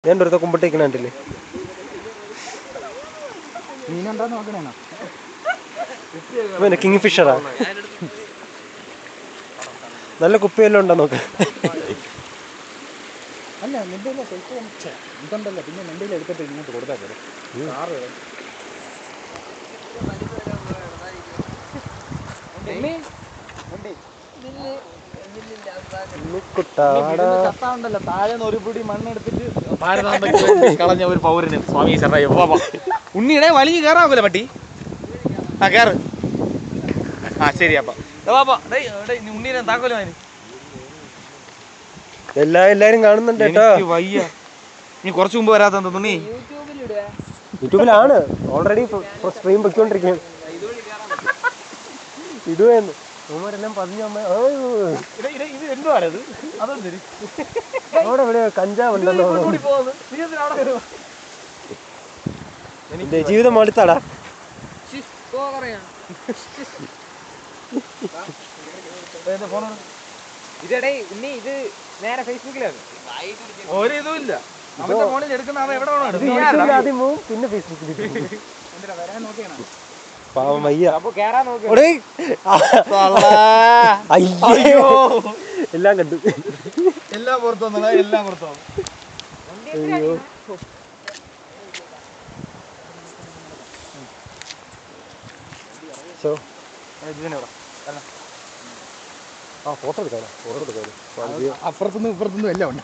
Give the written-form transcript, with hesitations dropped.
ഞാൻ അടുത്ത കുമ്പട്ടേക്കണ കണ്ടില്ലേ? മീനുണ്ടോന്ന് നോക്കണേണോ? കിങ് ഫിഷറാ. നല്ല കുപ്പിയെല്ലാം ഉണ്ടോ നോക്ക്. അല്ല നിന്റെ ഇതുണ്ടല്ലോ, പിന്നെ നിന്റെ എടുത്തിട്ട് ഇങ്ങോട്ട് കൊടുത്താൽ പോലെ കാറ് കത്താണ്ടല്ലോ. താഴെന്ന് ഒരു പിടി മണ്ണെടുത്തിട്ട് കളഞ്ഞ ഒരു പൗരന് സ്വാമി ശരണയ്യ. ഉണ്ണിയുടെ വലിഞ്ഞ് കയറാമല്ലോ പട്ടി. ആ കയറ്. ആ ശരി. അപ്പം ഉണ്ണീനെ താക്കോലും അതിന് എല്ലാരും കാണുന്നുണ്ട് കേട്ടോ. വയ്യ. നീ കുറച്ചു മുമ്പ് വരാത്ത തുണി യൂട്യൂബിലാണ് ഓൾറെഡി സ്ട്രീം പൊയ്ക്കൊണ്ടിരിക്കുകയാണ്. ഇടുവാന്ന് ഉമ്മരെല്ലാം പറഞ്ഞു. അമ്മ ഇത് എന്തുവാണത്? അതൊന്നും അവിടെ ഇവിടെ കഞ്ചാവുണ്ടല്ലോ. എന്റെ ജീവിതം മടുത്താടാ. ഇതടേ ഉണ്ണി, ഇത് നേരെ ഫേസ്ബുക്കിലാണ്. ഒരു ഇതും ഇല്ല. അവന്റെ ഫോണിൽ എടുക്കുന്ന എവിടെ ആദ്യം പോവും, പിന്നെ ഫേസ്ബുക്കിൽ വരാൻ നോക്കിയാണ്. പാവം വയ്യ. അപ്പൊ കേറാൻ നോക്കി. അയ്യോ എല്ലാം കണ്ടു. എല്ലാം പുറത്തു വന്നോ, എല്ലാം പുറത്തു വന്നു. അയ്യോ ഫോട്ടോ എടുക്കാനോ? ഫോട്ടോ എടുക്കാനോ? അപ്പുറത്തുനിന്നും ഇപ്പുറത്തുനിന്നും എല്ലാം ഉണ്ട്.